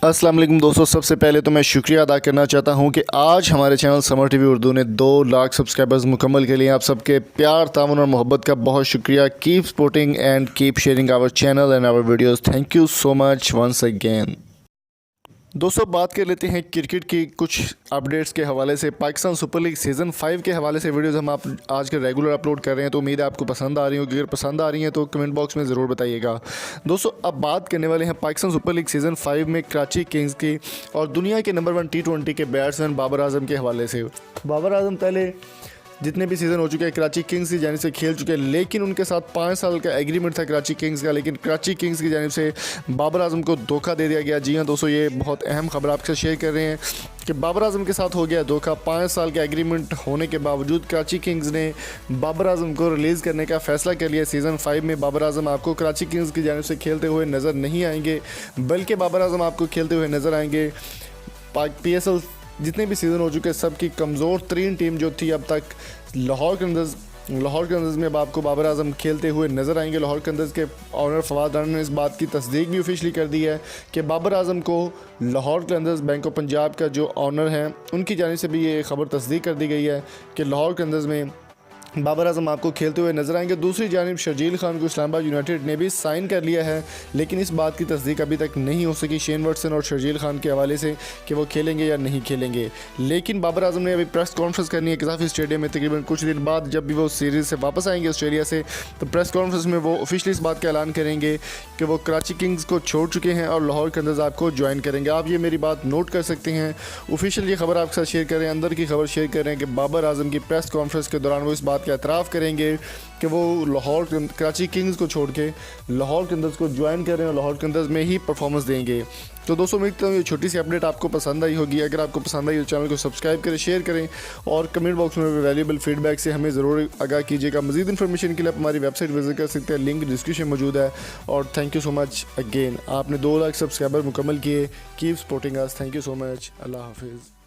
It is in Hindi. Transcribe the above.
अस्सलाम वालेकुम दोस्तों, सबसे पहले तो मैं शुक्रिया अदा करना चाहता हूं कि आज हमारे चैनल समर टीवी उर्दू ने 2 लाख सब्सक्राइबर्स मुकम्मल के लिए आप सबके प्यार, ताउन और मोहब्बत का बहुत शुक्रिया। Keep supporting and keep sharing our channel and our videos. Thank you so much once again. दोस्तों, बात कर लेते हैं क्रिकेट की कुछ अपडेट्स के हवाले से। पाकिस्तान सुपर लीग सीज़न 5 के हवाले से वीडियोस हम आप आज के रेगुलर अपलोड कर रहे हैं, तो उम्मीद है आपको पसंद आ रही होगी। अगर पसंद आ रही हैं तो कमेंट बॉक्स में ज़रूर बताइएगा। दोस्तों, अब बात करने वाले हैं पाकिस्तान सुपर लीग सीज़न 5 में कराची किंग्स की और दुनिया के नंबर 1 T20 के बैट्समैन बाबर आजम के हवाले से। बाबर आजम पहले जितने भी सीज़न हो चुके हैं कराची किंग्स की जानिब से खेल चुके हैं, लेकिन उनके साथ 5 साल का एग्रीमेंट था कराची किंग्स का, लेकिन कराची किंग्स की जानिब से बाबर आजम को धोखा दे दिया गया। जी हाँ दोस्तों, ये बहुत अहम खबर आपके साथ शेयर कर रहे हैं कि बाबर आजम के साथ हो गया धोखा। 5 साल का एग्रीमेंट होने के बावजूद कराची किंग्स ने बाबर आजम को रिलीज़ करने का फ़ैसला कर लिया। सीज़न 5 में बाबर आजम आपको कराची किंग्स की जानिब से खेलते हुए नज़र नहीं आएंगे, बल्कि बाबर आजम आपको खेलते हुए नज़र आएंगे PSL जितने भी सीज़न हो चुके हैं सबकी कमज़ोर तरीन टीम जो थी अब तक लाहौर कलंदर्स में अब आपको बाबर आजम खेलते हुए नज़र आएंगे। लाहौर कलंदर्स के ऑनर फवाद राना ने इस बात की तस्दीक भी ऑफिशियली कर दी है कि बाबर आजम को लाहौर कलंदर्स बैंक ऑफ पंजाब का जो ऑनर हैं उनकी जानिब से भी ये खबर तस्दीक कर दी गई है कि लाहौर कलंदर्स में बाबर आजम आपको खेलते हुए नजर आएंगे। दूसरी जानिब शर्जील खान को इस्लामाबाद यूनाइटेड ने भी साइन कर लिया है, लेकिन इस बात की तस्दीक अभी तक नहीं हो सकी शेन वॉटसन और शर्जील खान के हवाले से कि वो खेलेंगे या नहीं खेलेंगे। लेकिन बाबर आजम ने अभी प्रेस कॉन्फ्रेंस करनी है कज़ाफ़ी स्टेडियम में तकरीबन कुछ दिन बाद। जब भी वो सीरीज़ से वापस आएंगे ऑस्ट्रेलिया से, तो प्रेस कॉन्फ्रेंस में वो ऑफिशियली इस बात का ऐलान करेंगे कि वो कराची किंग्स को छोड़ चुके हैं और लाहौर कलंदर्स आपको ज्वाइन करेंगे। आप ये मेरी बात नोट कर सकते हैं। ऑफिशियल ये खबर आपके साथ शेयर कर रहे हैं, अंदर की खबर शेयर कर रहे हैं कि बाबर आजम की प्रेस कॉन्फ्रेंस के दौरान वो इस बात का एतराफ़ करेंगे कि वो कराची किंग्स को छोड़ के लाहौर कलंदर्स को ज्वाइन कर रहे हैं और लाहौर कलंदर्स में ही परफॉर्मेंस देंगे। तो दोस्तों, उम्मीद करता हूँ ये छोटी सी अपडेट आपको पसंद आई होगी। अगर आपको पसंद आई तो चैनल को सब्सक्राइब करें, शेयर करें और कमेंट बॉक्स में वैल्यूएबल फीडबैक से हमें ज़रूर आगाह कीजिएगा। मज़ीद इन्फॉर्मेशन के लिए आप हमारी वेबसाइट विजिट कर सकते हैं, लिंक डिस्क्रिप्शन में मौजूद है। और thank you so much again, आपने 2 लाख सब्सक्राइबर मुकम्मल किए। Keep supporting us. Thank you so much. Allah हाफिज़।